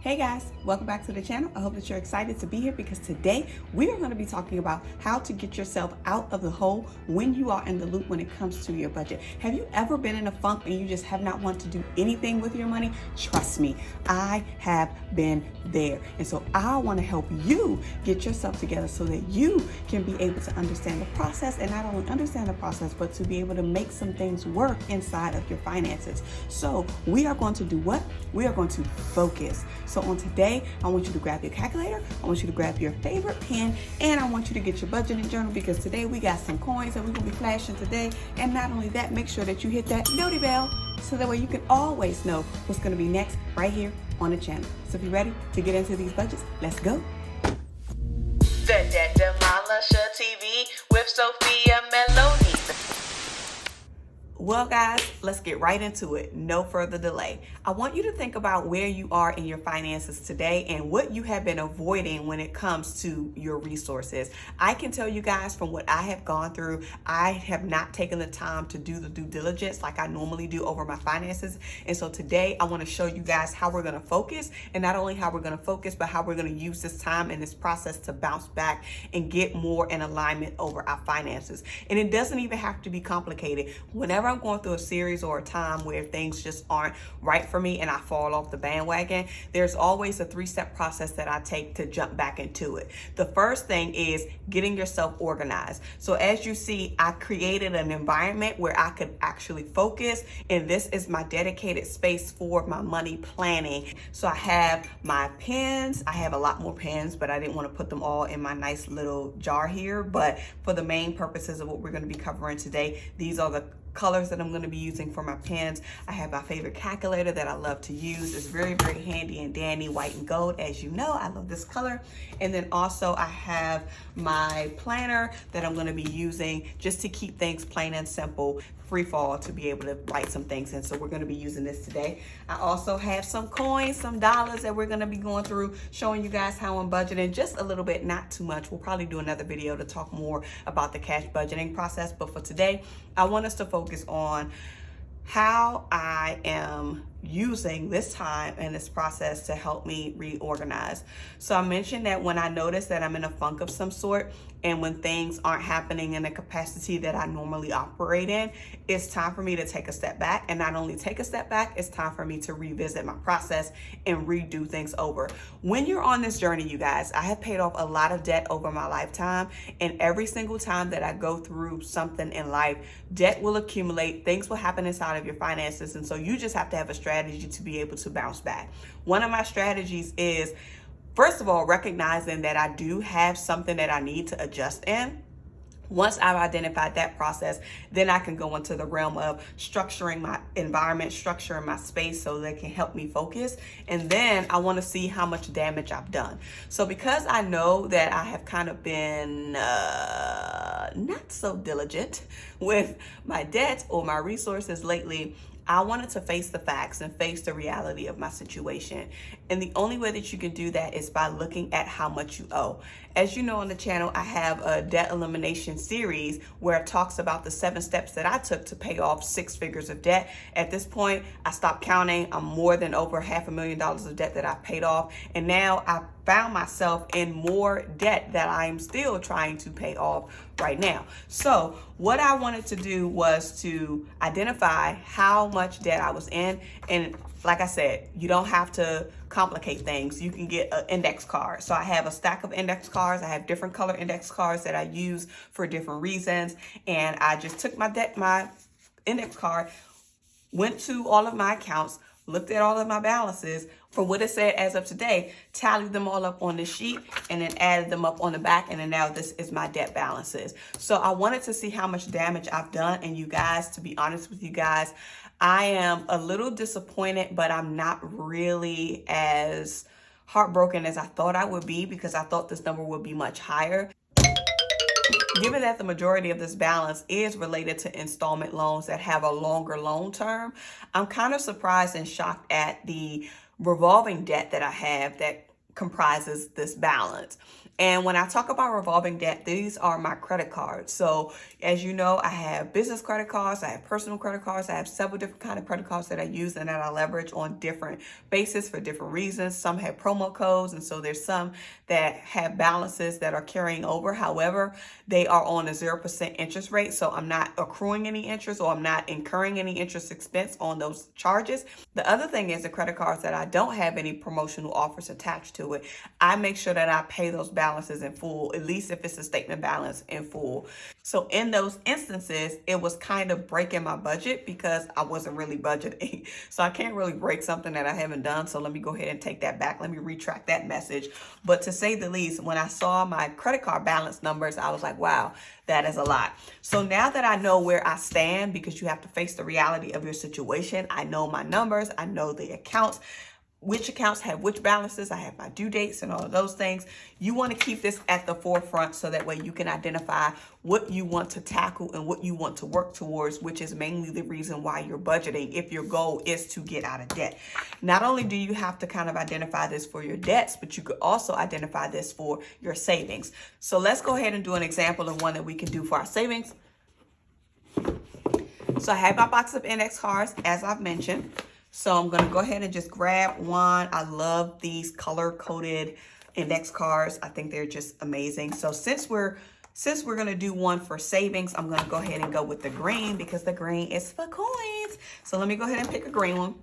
Hey guys, welcome back to the channel. I hope that you're excited to be here because today we are going to be talking about how to get yourself out of the hole when you are in the loop when it comes to your budget. Have you ever been in a funk and you just have not wanted to do anything with your money? Trust me, I have been there. And so I want to help you get yourself together so that you can be able to understand the process, and not only understand the process, but to be able to make some things work inside of your finances. So we are going to do what? We are going to focus. So on today, I want you to grab your calculator, I want you to grab your favorite pen, and I want you to get your budgeting journal because today we got some coins that we're gonna be flashing today. And not only that, make sure that you hit that noti bell so that way you can always know what's gonna be next right here on the channel. So if you're ready to get into these budgets, let's go. The Debt Demolisher TV with Sophia Melone. Well guys, let's get right into it. No further delay. I want you to think about where you are in your finances today and what you have been avoiding when it comes to your resources. I can tell you guys from what I have gone through, I have not taken the time to do the due diligence like I normally do over my finances. And so today I want to show you guys how we're going to focus, and not only how we're going to focus, but how we're going to use this time and this process to bounce back and get more in alignment over our finances. And it doesn't even have to be complicated. Whenever I'm going through a series or a time where things just aren't right for me and I fall off the bandwagon, there's always a 3-step process that I take to jump back into it. The first thing is getting yourself organized. So as you see, I created an environment where I could actually focus, and this is my dedicated space for my money planning. So I have my pens. I have a lot more pens, but I didn't want to put them all in my nice little jar here. But for the main purposes of what we're going to be covering today, these are the colors that I'm going to be using for my pens. I have my favorite calculator that I love to use. It's very, very handy and dandy, white and gold. As you know, I love this color. And then also I have my planner that I'm going to be using just to keep things plain and simple, free fall, to be able to write some things in. So we're going to be using this today. I also have some coins, some dollars that we're going to be going through, showing you guys how I'm budgeting just a little bit, not too much. We'll probably do another video to talk more about the cash budgeting process. But for today, I want us to focus on how I am using this time and this process to help me reorganize. So I mentioned that when I notice that I'm in a funk of some sort, and when things aren't happening in the capacity that I normally operate in, it's time for me to take a step back. And not only take a step back, it's time for me to revisit my process and redo things over. When you're on this journey, you guys, I have paid off a lot of debt over my lifetime. And every single time that I go through something in life, debt will accumulate, things will happen inside of your finances. And so you just have to have a strategy to be able to bounce back. One of my strategies is, first of all, recognizing that I do have something that I need to adjust in. Once I've identified that process, then I can go into the realm of structuring my environment, structuring my space so that it can help me focus. And then I want to see how much damage I've done. So because I know that I have kind of been not so diligent with my debt or my resources lately, I wanted to face the facts and face the reality of my situation. And the only way that you can do that is by looking at how much you owe. As you know, on the channel, I have a debt elimination series where it talks about the 7 steps that I took to pay off 6 figures of debt. At this point, I stopped counting. I'm more than over $500,000 of debt that I paid off. And now I found myself in more debt that I am still trying to pay off right now. So what I wanted to do was to identify how much debt I was in. And like I said, you don't have to complicate things. You can get an index card. So I have a stack of index cards. I have different color index cards that I use for different reasons. And I just took my index card, went to all of my accounts, looked at all of my balances from what it said as of today, tallied them all up on the sheet, and then added them up on the back. And then now this is my debt balances. So I wanted to see how much damage I've done. And you guys, to be honest with you guys, I am a little disappointed, but I'm not really as heartbroken as I thought I would be, because I thought this number would be much higher. Given that the majority of this balance is related to installment loans that have a longer loan term, I'm kind of surprised and shocked at the revolving debt that I have that comprises this balance. And when I talk about revolving debt, these are my credit cards. So as you know, I have business credit cards, I have personal credit cards, I have several different kind of credit cards that I use and that I leverage on different bases for different reasons. Some have promo codes, and so there's some that have balances that are carrying over. However, they are on a 0% interest rate, so I'm not accruing any interest or I'm not incurring any interest expense on those charges. The other thing is the credit cards that I don't have any promotional offers attached to it, I make sure that I pay those balances in full, at least if it's a statement balance in full. So in those instances, it was kind of breaking my budget because I wasn't really budgeting. So I can't really break something that I haven't done. So let me go ahead and take that back. Let me retract that message. But to say the least, when I saw my credit card balance numbers, I was like, wow, that is a lot. So now that I know where I stand, because you have to face the reality of your situation, I know my numbers, I know the accounts, which accounts have which balances, I have my due dates and all of those things. You want to keep this at the forefront so that way you can identify what you want to tackle and what you want to work towards, which is mainly the reason why you're budgeting if your goal is to get out of debt. Not only do you have to kind of identify this for your debts, but you could also identify this for your savings. So let's go ahead and do an example of one that we can do for our savings. So I have my box of index cards, as I've mentioned. So I'm going to go ahead and just grab one. I love these color-coded index cards. I think they're just amazing. So since we're going to do one for savings, I'm going to go ahead and go with the green because the green is for coins. So let me go ahead and pick a green one.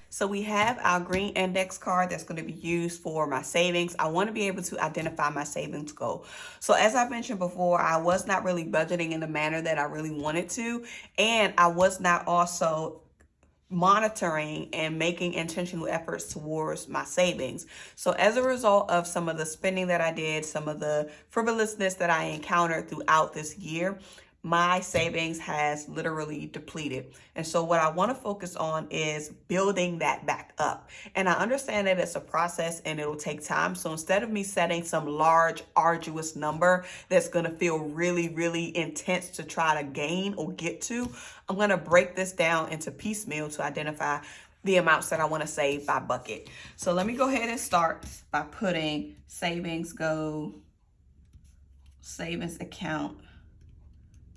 So we have our green index card that's going to be used for my savings. I want to be able to identify my savings goal. So as I mentioned before, I was not really budgeting in the manner that I really wanted to. And I was not also monitoring and making intentional efforts towards my savings. So as a result of some of the spending that I did, some of the frivolousness that I encountered throughout this year, my savings has literally depleted. And so what I want to focus on is building that back up. And I understand that it's a process and it'll take time. So instead of me setting some large, arduous number that's going to feel really, really intense to try to gain or get to, I'm going to break this down into piecemeal to identify the amounts that I want to save by bucket. So let me go ahead and start by putting savings goal, savings account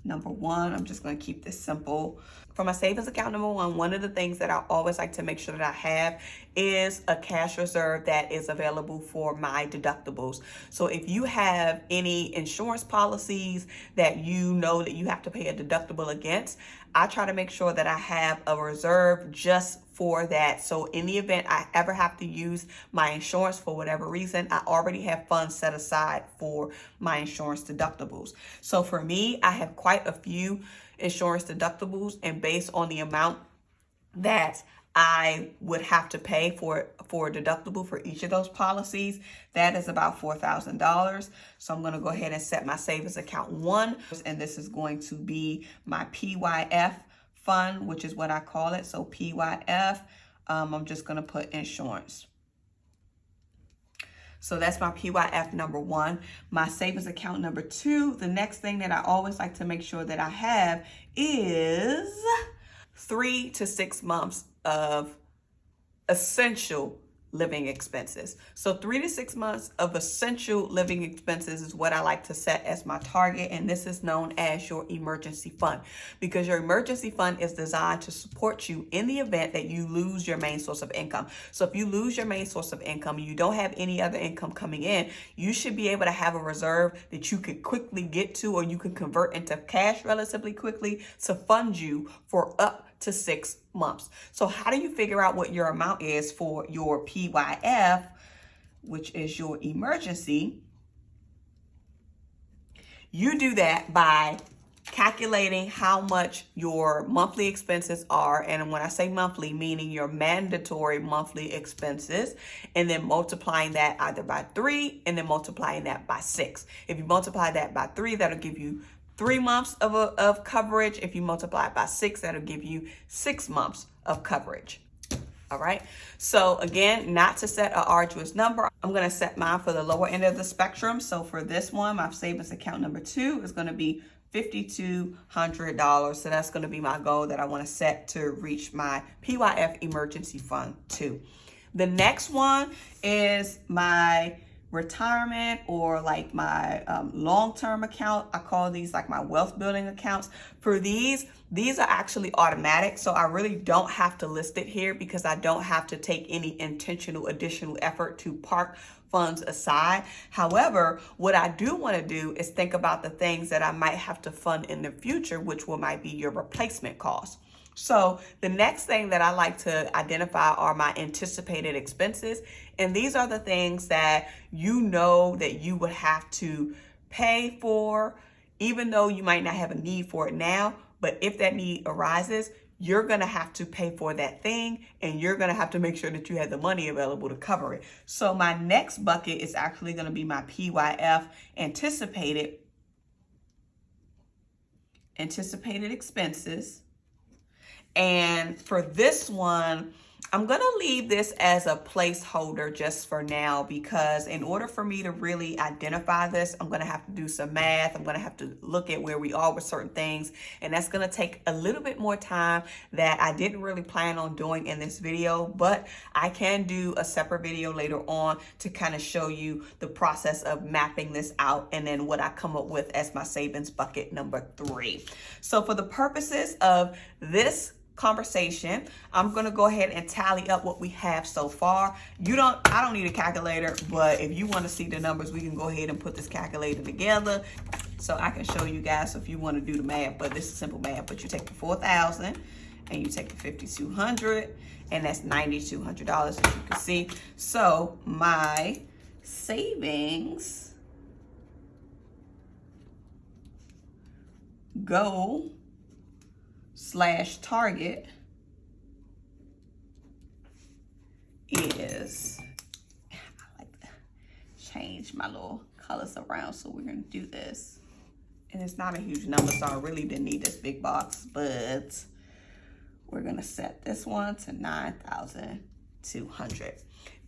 number one. I'm just going to keep this simple. For my savings account number one of the things that I always like to make sure that I have is a cash reserve that is available for my deductibles. So if you have any insurance policies that you know that you have to pay a deductible against, I try to make sure that I have a reserve just for that. So in the event I ever have to use my insurance for whatever reason, I already have funds set aside for my insurance deductibles. So for me, I have quite a few insurance deductibles, and based on the amount that I would have to pay for a deductible for each of those policies, that is about $4,000. So I'm going to go ahead and set my savings account one, and this is going to be my PYF fund, which is what I call it. So PYF, I'm just going to put insurance. So that's my PYF number one. My savings account number two, the next thing that I always like to make sure that I have is 3 to 6 months of essential living expenses. So 3 to 6 months of essential living expenses is what I like to set as my target. And this is known as your emergency fund, because your emergency fund is designed to support you in the event that you lose your main source of income. So if you lose your main source of income, you don't have any other income coming in, you should be able to have a reserve that you could quickly get to, or you can convert into cash relatively quickly to fund you for up to 6 months. So how do you figure out what your amount is for your PYF, which is your emergency? You do that by calculating how much your monthly expenses are. And when I say monthly, meaning your mandatory monthly expenses, and then multiplying that either by 3 and then multiplying that by 6. If you multiply that by 3, that'll give you 3 months of coverage. If you multiply it by 6, that'll give you 6 months of coverage. All right. So again, not to set an arduous number, I'm going to set mine for the lower end of the spectrum. So for this one, my savings account number 2 is going to be $5,200. So that's going to be my goal that I want to set to reach my PYF emergency fund too. The next one is my retirement, or like my long-term account. I call these like my wealth building accounts. For these are actually automatic, so I really don't have to list it here because I don't have to take any intentional additional effort to park funds aside. However, what I do want to do is think about the things that I might have to fund in the future, which might be your replacement costs. So the next thing that I like to identify are my anticipated expenses. And these are the things that you know that you would have to pay for, even though you might not have a need for it now. But if that need arises, you're going to have to pay for that thing, and you're going to have to make sure that you have the money available to cover it. So my next bucket is actually going to be my PYF anticipated expenses. And for this one, I'm going to leave this as a placeholder just for now, because in order for me to really identify this, I'm going to have to do some math. I'm going to have to look at where we are with certain things. And that's going to take a little bit more time that I didn't really plan on doing in this video. But I can do a separate video later on to kind of show you the process of mapping this out and then what I come up with as my savings bucket number 3. So for the purposes of this conversation, I'm going to go ahead and tally up what we have so far. I don't need a calculator, but if you want to see the numbers, we can go ahead and put this calculator together so I can show you guys if you want to do the math. But this is simple math. But you take the 4,000 and you take the 5,200, and that's $9,200, as you can see. So my savings goal / target is, I like to change my little colors around, so we're going to do this. And it's not a huge number, so I really didn't need this big box, but we're going to set this one to 9,200.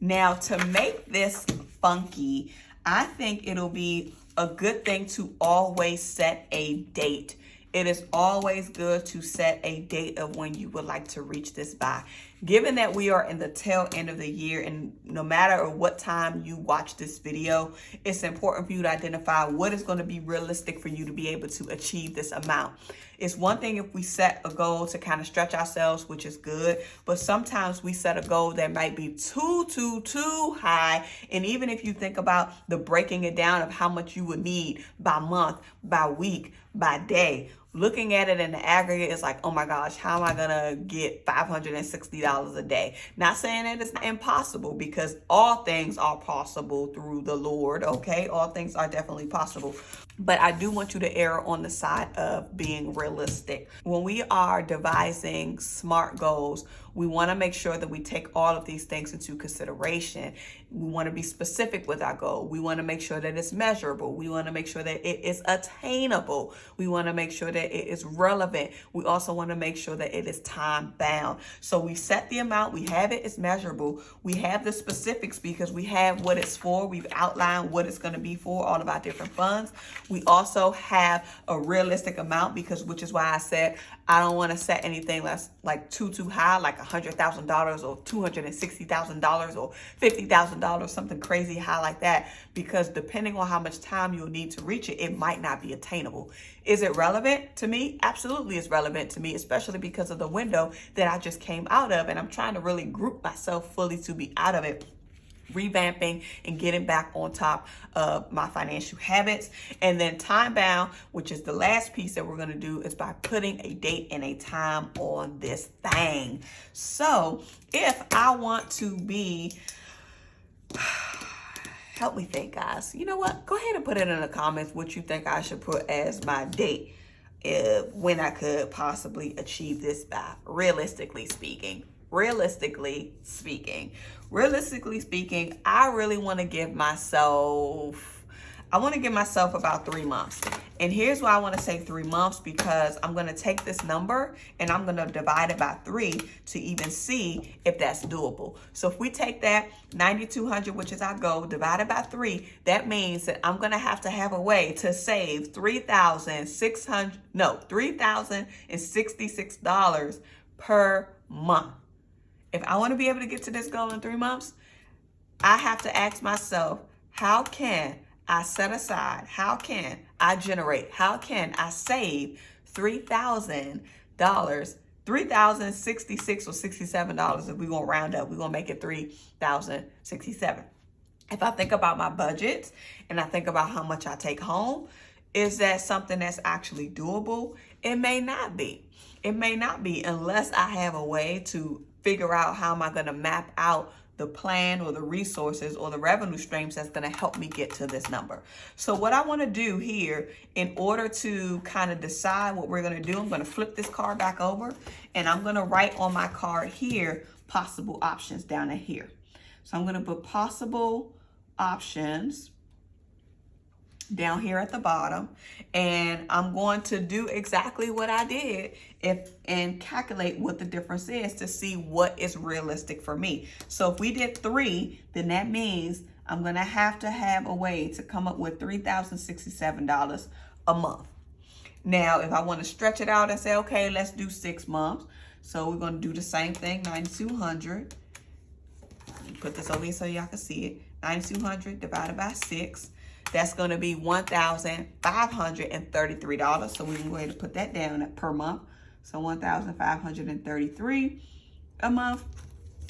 Now, to make this funky, I think it'll be a good thing to always set a date. It is always good to set a date of when you would like to reach this by. Given that we are in the tail end of the year, and no matter what time you watch this video, it's important for you to identify what is going to be realistic for you to be able to achieve this amount. It's one thing if we set a goal to kind of stretch ourselves, which is good, but sometimes we set a goal that might be too high. And even if you think about the breaking it down of how much you would need by month, by week, by day, looking at it in the aggregate is like, oh my gosh, how am I gonna get $560 a day? Not saying that it's impossible, because all things are possible through the Lord, okay? All things are definitely possible. But I do want you to err on the side of being realistic. When we are devising SMART goals, we want to make sure that we take all of these things into consideration. We want to be specific with our goal. We want to make sure that it's measurable. We want to make sure that it is attainable. We want to make sure that it is relevant. We also want to make sure that it is time bound. So we set the amount, we have it, it's measurable. We have the specifics because we have what it's for. We've outlined what it's going to be for, all of our different funds. We also have a realistic amount, which is why I said I don't want to set anything that's like too high, like $100,000 or $260,000 or $50,000, something crazy high like that, because depending on how much time you'll need to reach it, it might not be attainable. Is it relevant to me? Absolutely, it's relevant to me, especially because of the window that I just came out of, and I'm trying to really group myself fully to be out of it, revamping and getting back on top of my financial habits. And then time bound, which is the last piece that we're going to do, is by putting a date and a time on this thing. So if I want to be, help me think, guys, you know what, go ahead and put it in the comments what you think I should put as my date when I could possibly achieve this by. Realistically speaking, I really want to give myself, I want to give myself about 3 months. And here's why I want to say 3 months, because I'm going to take this number and I'm going to divide it by 3 to even see if that's doable. So if we take that 9,200, which is our goal, divided by 3, that means that I'm going to have a way to save $3,066 per month. If I want to be able to get to this goal in 3 months, I have to ask myself, how can I set aside, how can I generate, how can I save $3,000, $3,066 or $67 if we're going to round up, we're going to make it $3,067. If I think about my budget and I think about how much I take home, is that something that's actually doable? It may not be. It may not be unless I have a way to figure out how am I going to map out the plan or the resources or the revenue streams that's going to help me get to this number. So what I want to do here, in order to kind of decide what we're going to do, I'm going to flip this card back over and I'm going to write on my card here possible options down in here. So I'm going to put possible options down here at the bottom, and I'm going to do exactly what I did and calculate what the difference is to see what is realistic for me. So if we did 3, then that means I'm going to have a way to come up with $3,067 a month. Now, if I want to stretch it out and say, okay, let's do 6 months. So we're going to do the same thing, 9,200. Put this over here so y'all can see it. 9,200 divided by 6. That's going to be $1,533. So we can go ahead and put that down per month. So $1,533 a month.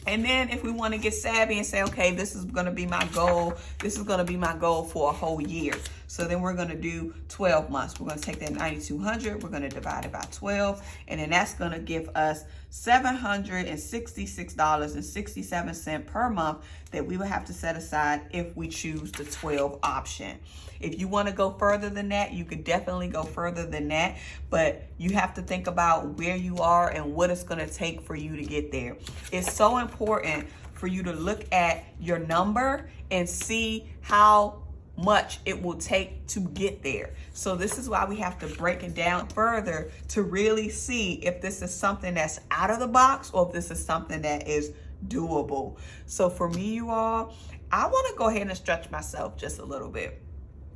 And then if we want to get savvy and say, okay, this is going to be my goal. This is going to be my goal for a whole year. So then we're going to do 12 months. We're going to take that 9,200. We're going to divide it by 12. And then that's going to give us $766.67 per month that we will have to set aside if we choose the 12 option. If you want to go further than that, you could definitely go further than that, but you have to think about where you are and what it's going to take for you to get there. It's so important for you to look at your number and see how much it will take to get there. So this is why we have to break it down further to really see if this is something that's out of the box or if this is something that is doable. So for me, you all, I want to go ahead and stretch myself just a little bit.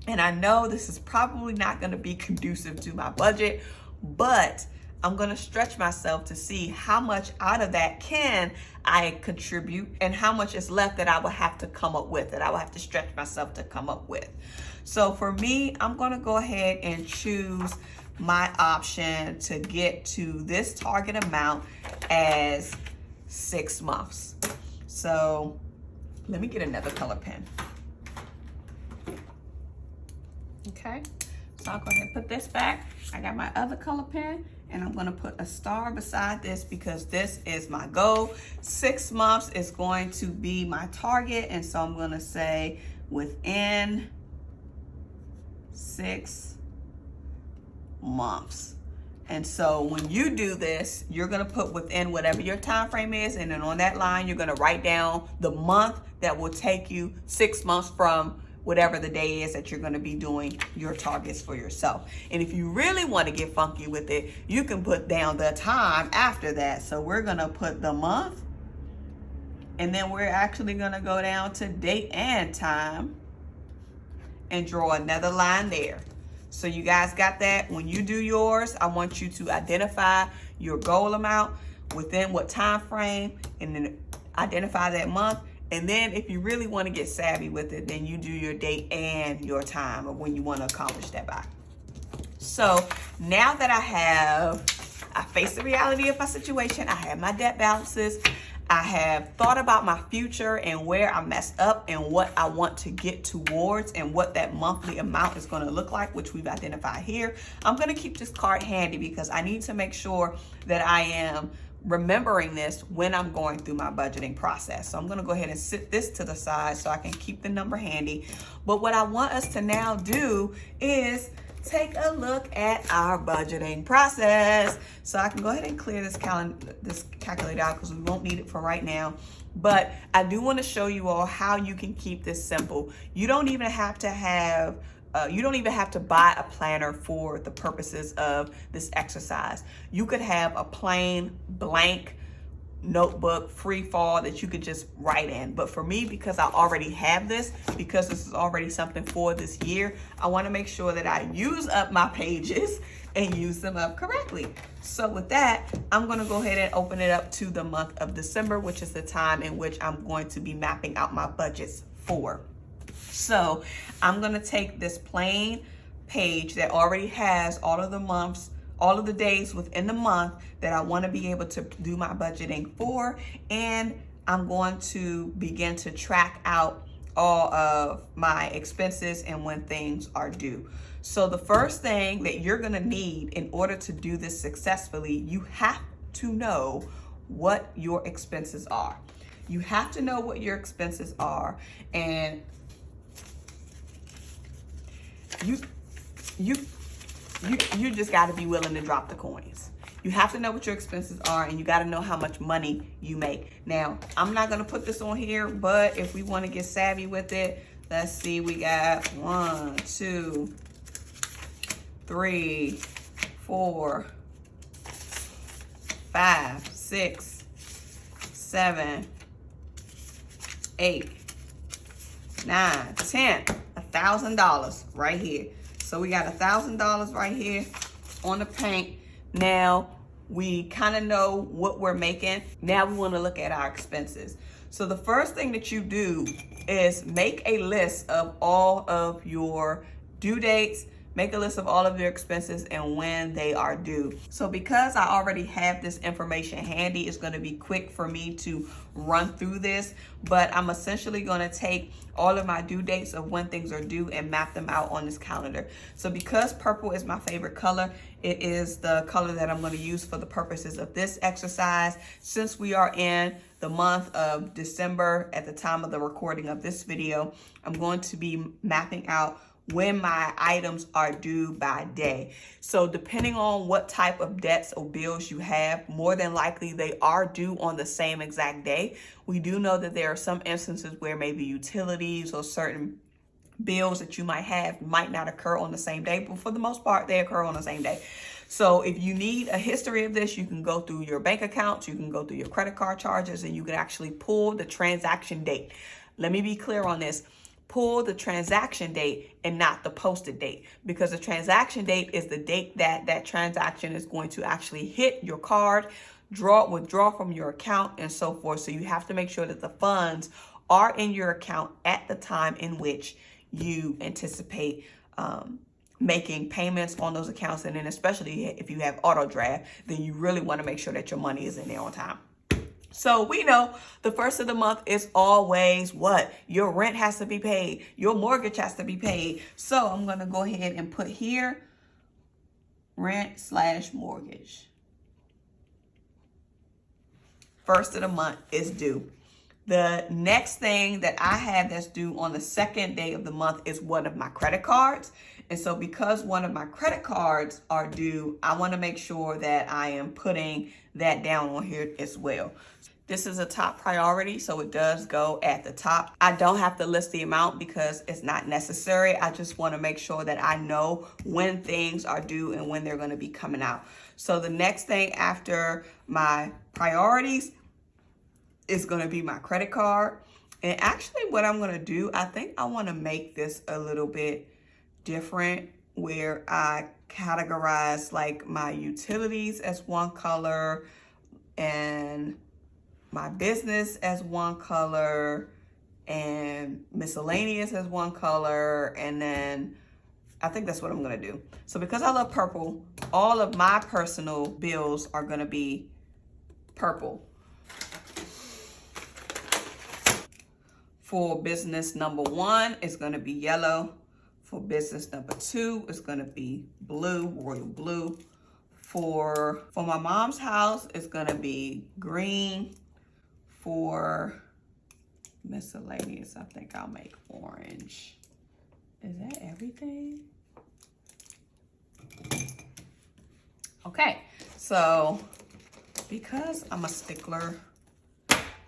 And I know this is probably not going to be conducive to my budget, but I'm going to stretch myself to see how much out of that can I contribute and how much is left that I will have to come up with, that I will have to stretch myself to come up with. So for me, I'm going to go ahead and choose my option to get to this target amount as 6 months. So let me get another color pen. Okay, so I'll go ahead and put this back. I got my other color pen and I'm gonna put a star beside this because this is my goal. 6 months is going to be my target, and so I'm gonna say within 6 months. And so when you do this, you're gonna put within whatever your time frame is, and then on that line, you're gonna write down the month that will take you 6 months from whatever the day is that you're going to be doing your targets for yourself. And if you really want to get funky with it, you can put down the time after that. So we're going to put the month, and then we're actually going to go down to date and time and draw another line there. So you guys got that? When you do yours, I want you to identify your goal amount within what time frame, and then identify that month. And then if you really want to get savvy with it, then you do your date and your time of when you want to accomplish that by. So now that I face the reality of my situation, I have my debt balances, I have thought about my future and where I messed up and what I want to get towards and what that monthly amount is going to look like, which we've identified here. I'm going to keep this card handy because I need to make sure that I am remembering this when I'm going through my budgeting process. So I'm going to go ahead and sit this to the side so I can keep the number handy. But what I want us to now do is take a look at our budgeting process. So I can go ahead and clear this calculator out because we won't need it for right now. But I do want to show you all how you can keep this simple. You don't even have to have you don't even have to buy a planner for the purposes of this exercise. You could have a plain blank notebook, free fall, that you could just write in. But for me, because I already have this, because this is already something for this year, I want to make sure that I use up my pages and use them up correctly. So with that, I'm going to go ahead and open it up to the month of December, which is the time in which I'm going to be mapping out my budgets for. So I'm going to take this plain page that already has all of the months, all of the days within the month that I want to be able to do my budgeting for, and I'm going to begin to track out all of my expenses and when things are due. So the first thing that you're going to need in order to do this successfully, you have to know what your expenses are. You have to know what your expenses are, and you just got to be willing to drop the coins. You have to know what your expenses are, and you got to know how much money you make. Now, I'm not going to put this on here, but if we want to get savvy with it, let's see, we got 1, 2, 3, 4, 5, 6, 7, 8, 9, 10, $1,000 right here. So we got $1,000 right here on the paint. Now we kind of know what we're making. Now we want to look at our expenses. So the first thing that you do is make a list of all of your due dates, make a list of all of your expenses and when they are due. So because I already have this information handy, it's going to be quick for me to run through this, but I'm essentially going to take all of my due dates of when things are due and map them out on this calendar. So because purple is my favorite color, it is the color that I'm going to use for the purposes of this exercise. Since we are in the month of December at the time of the recording of this video, I'm going to be mapping out when my items are due by day. So depending on what type of debts or bills you have, more than likely they are due on the same exact day. We do know that there are some instances where maybe utilities or certain bills that you might have might not occur on the same day, but for the most part, they occur on the same day. So if you need a history of this, you can go through your bank accounts, you can go through your credit card charges, and you can actually pull the transaction date. Let me be clear on this. Pull the transaction date and not the posted date, because the transaction date is the date that that transaction is going to actually hit your card, withdraw from your account, and so forth. So you have to make sure that the funds are in your account at the time in which you anticipate making payments on those accounts. And then especially if you have auto draft, then you really want to make sure that your money is in there on time. So we know the first of the month is always what? Your rent has to be paid. Your mortgage has to be paid. So I'm going to go ahead and put here rent/mortgage. First of the month is due. The next thing that I have that's due on the second day of the month is one of my credit cards. And so because one of my credit cards are due, I want to make sure that I am putting that down on here as well. This is a top priority, so it does go at the top. I don't have to list the amount because it's not necessary. I just want to make sure that I know when things are due and when they're going to be coming out. So the next thing after my priorities is going to be my credit card. And actually what I'm going to do, I think I want to make this a little bit different, where I categorize like my utilities as one color and my business as one color and miscellaneous as one color. And then I think that's what I'm going to do. So because I love purple, all of my personal bills are going to be purple. For business number 1, it's going to be yellow. For business number 2, it's going to be blue, royal blue. For my mom's house, it's going to be green. For miscellaneous, I think I'll make orange. Is that everything? Okay, so because I'm a stickler,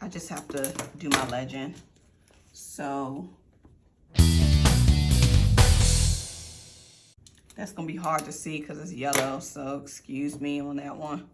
I just have to do my legend. So That's gonna be hard to see because it's yellow, so excuse me on that one.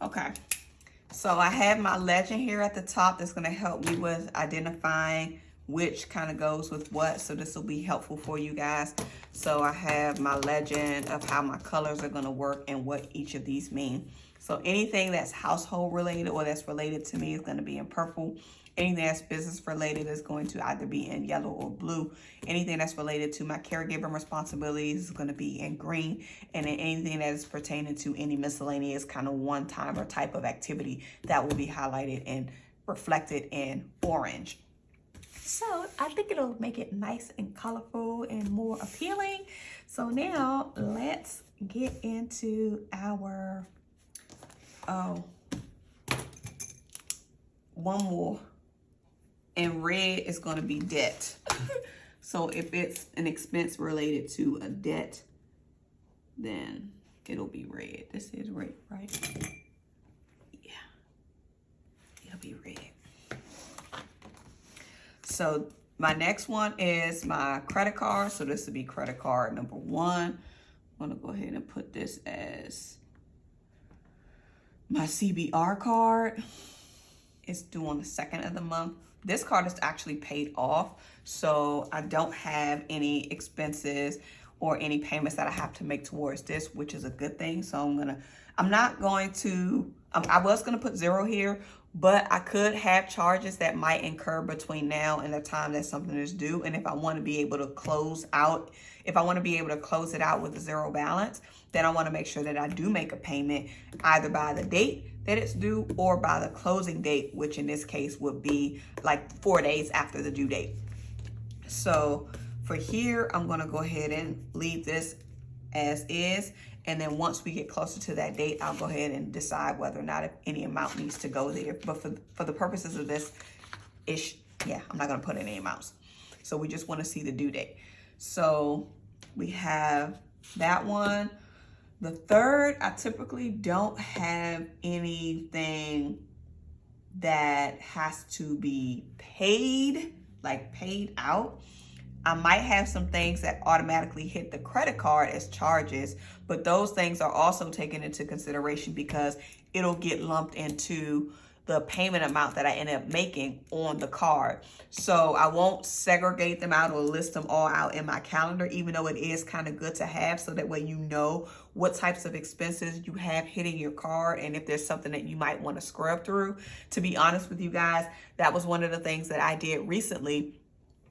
Okay, so I have my legend here at the top that's going to help me with identifying which kind of goes with what. So this will be helpful for you guys. So I have my legend of how my colors are going to work and what each of these mean. So anything that's household related or that's related to me is going to be in purple. Anything that's business related is going to either be in yellow or blue. Anything that's related to my caregiving responsibilities is going to be in green. And then anything that is pertaining to any miscellaneous kind of one-time or type of activity, that will be highlighted and reflected in orange. So I think it'll make it nice and colorful and more appealing. So now let's get into our, one more. And red is going to be debt. So if it's an expense related to a debt, then it'll be red. This is red, right? Yeah, it'll be red. So my next one is my credit card. So this will be credit card number 1. I'm going to go ahead and put this as my CBR card. It's due on the 2nd of the month. This card is actually paid off, so I don't have any expenses or any payments that I have to make towards this, which is a good thing. So I was gonna put 0 here, but I could have charges that might incur between now and the time that something is due. And if I want to be able to close it out with a 0 balance, then I want to make sure that I do make a payment either by the date that it's due or by the closing date, which in this case would be like 4 days after the due date. So for here, I'm going to go ahead and leave this as is. And then once we get closer to that date, I'll go ahead and decide whether or not if any amount needs to go there. But for the purposes of this, I'm not going to put any amounts. So we just want to see the due date. So we have that one. The third, I typically don't have anything that has to be paid, like paid out. I might have some things that automatically hit the credit card as charges, but those things are also taken into consideration because it'll get lumped into the payment amount that I end up making on the card. So I won't segregate them out or list them all out in my calendar, even though it is kind of good to have, so that way you know what types of expenses you have hitting your card and if there's something that you might want to scrub through. To be honest with you guys, that was one of the things that I did recently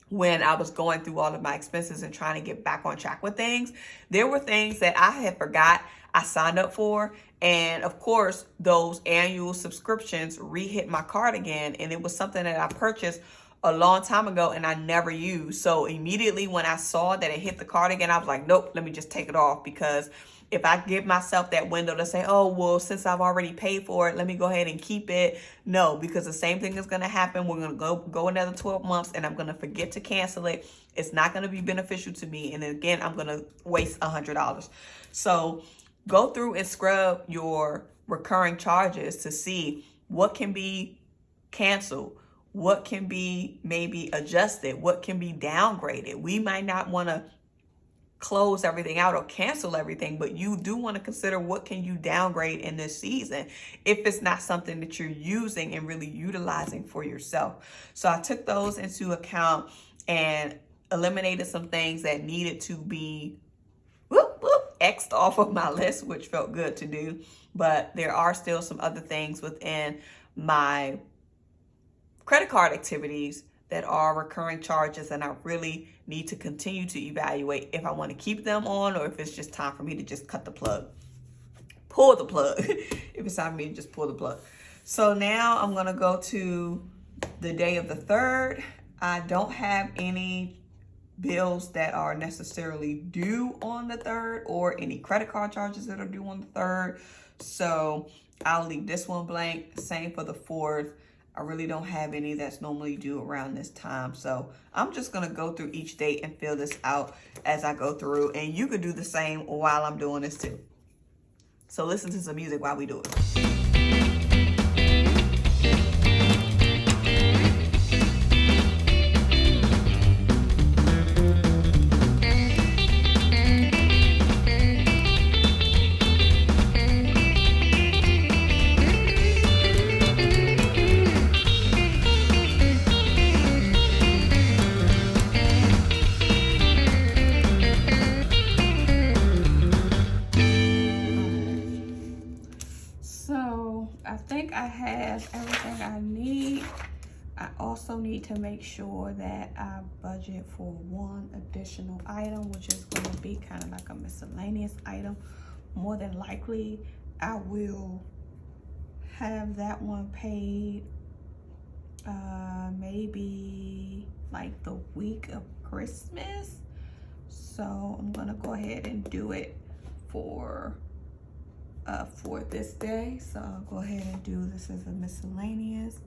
when I was going through all of my expenses and trying to get back on track with things. There were things that I had forgot I signed up for. And of course, those annual subscriptions re-hit my card again. And it was something that I purchased a long time ago and I never used. So immediately when I saw that it hit the card again, I was like, nope, let me just take it off. Because if I give myself that window to say, oh, well, since I've already paid for it, let me go ahead and keep it. No, because the same thing is going to happen. We're going to go another 12 months and I'm going to forget to cancel it. It's not going to be beneficial to me. And then again, I'm going to waste $100. So go through and scrub your recurring charges to see what can be canceled, what can be maybe adjusted, what can be downgraded. We might not want to close everything out or cancel everything, but you do want to consider what can you downgrade in this season if it's not something that you're using and really utilizing for yourself. So I took those into account and eliminated some things that needed to be X'd off of my list, which felt good to do. But there are still some other things within my credit card activities that are recurring charges, and I really need to continue to evaluate if I want to keep them on or if it's just time for me to just cut the plug. Pull the plug. If it's time for me to just pull the plug. So now I'm going to go to the day of the 3rd. I don't have any bills that are necessarily due on the 3rd or any credit card charges that are due on the 3rd. So I'll leave this one blank. Same for the 4th. I really don't have any that's normally due around this time. So I'm just going to go through each date and fill this out as I go through. And you could do the same while I'm doing this too. So listen to some music while we do it. I have everything I need. I also need to make sure that I budget for one additional item, which is going to be kind of like a miscellaneous item. More than likely, I will have that one paid maybe like the week of Christmas. So I'm gonna go ahead and do it for this day. So I'll go ahead and do this as a miscellaneous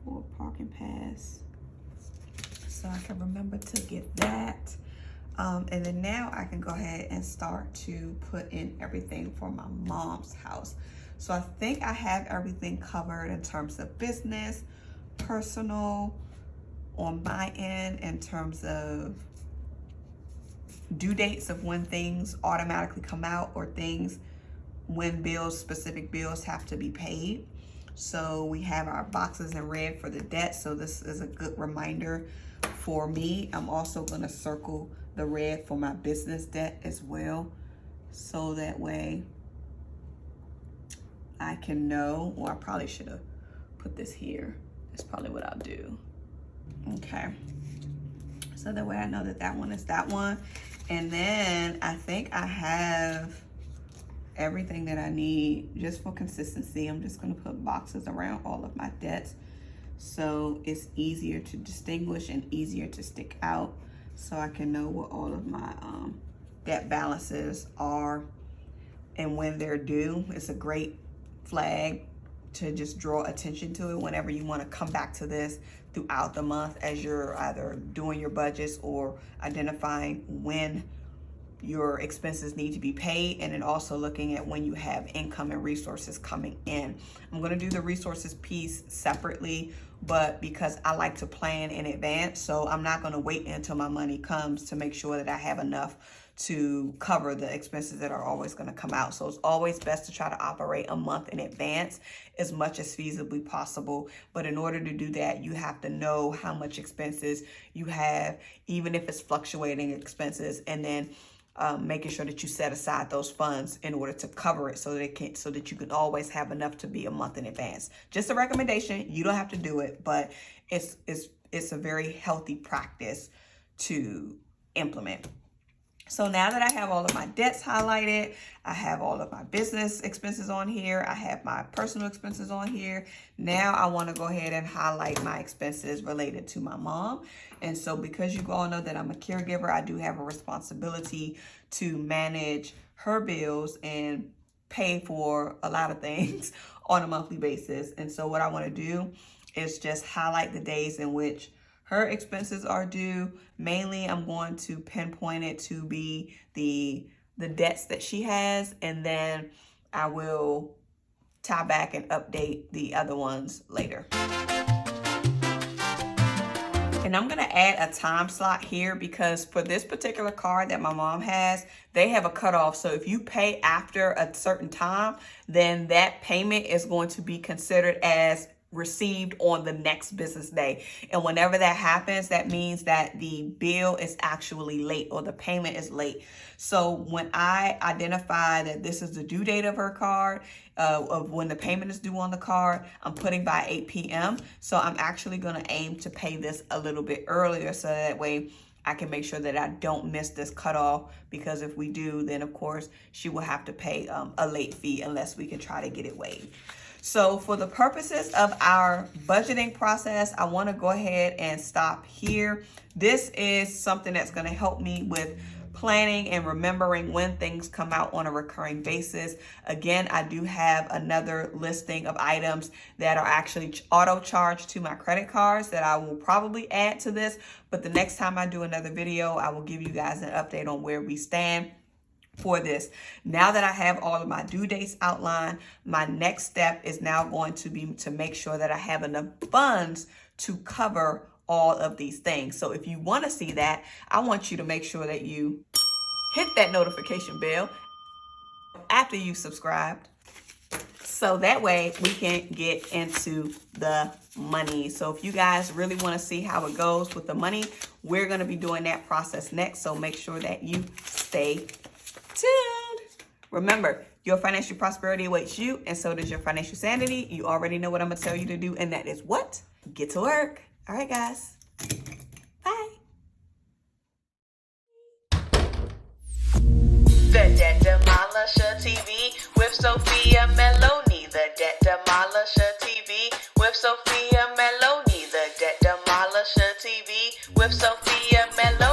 for parking pass, so I can remember to get that. And then now I can go ahead and start to put in everything for my mom's house. So I think I have everything covered in terms of business, personal, on my end in terms of due dates of when things automatically come out or things when bills, specific bills have to be paid. So we have our boxes in red for the debt. So this is a good reminder for me. I'm also gonna circle the red for my business debt as well. So that way I can know, or I probably should have put this here. That's probably what I'll do. Okay. So that way I know that that one is that one. And then I think I have everything that I need just for consistency. I'm just gonna put boxes around all of my debts so it's easier to distinguish and easier to stick out, so I can know what all of my debt balances are and when they're due. It's a great flag to just draw attention to it whenever you want to come back to this throughout the month as you're either doing your budgets or identifying when your expenses need to be paid, and then also looking at when you have income and resources coming in. I'm going to do the resources piece separately, but because I like to plan in advance, so I'm not going to wait until my money comes to make sure that I have enough to cover the expenses that are always going to come out. So it's always best to try to operate a month in advance as much as feasibly possible. But in order to do that, you have to know how much expenses you have, even if it's fluctuating expenses, and then making sure that you set aside those funds in order to cover it, so that you can always have enough to be a month in advance. Just a recommendation. You don't have to do it, but it's a very healthy practice to implement. So now that I have all of my debts highlighted, I have all of my business expenses on here, I have my personal expenses on here. Now I want to go ahead and highlight my expenses related to my mom. And so because you all know that I'm a caregiver, I do have a responsibility to manage her bills and pay for a lot of things on a monthly basis. And so what I want to do is just highlight the days in which her expenses are due. Mainly, I'm going to pinpoint it to be the debts that she has, and then I will tie back and update the other ones later. And I'm gonna add a time slot here because for this particular card that my mom has, they have a cutoff. So if you pay after a certain time, then that payment is going to be considered as received on the next business day. And whenever that happens, that means that the bill is actually late or the payment is late. So when I identify that this is the due date of her card, of when the payment is due on the card, I'm putting by 8 p.m. So I'm actually going to aim to pay this a little bit earlier, so that way I can make sure that I don't miss this cutoff, because if we do, then of course she will have to pay a late fee unless we can try to get it waived. So for the purposes of our budgeting process, I want to go ahead and stop here. This is something that's going to help me with planning and remembering when things come out on a recurring basis. Again, I do have another listing of items that are actually auto charged to my credit cards that I will probably add to this. But the next time I do another video, I will give you guys an update on where we stand for this. Now that I have all of my due dates outlined, my next step is now going to be to make sure that I have enough funds to cover all of these things. So if you want to see that, I want you to make sure that you hit that notification bell after you subscribed, so that way we can get into the money. So if you guys really want to see how it goes with the money, we're going to be doing that process next. So make sure that you stay tuned. Remember, your financial prosperity awaits you, and so does your financial sanity. You already know what I'm going to tell you to do, and that is what? Get to work. All right, guys. Bye. The Debt Demolisher TV with Sophia Melone. The Debt Demolisher TV with Sophia Melone. The Debt Demolisher TV with Sophia Melone.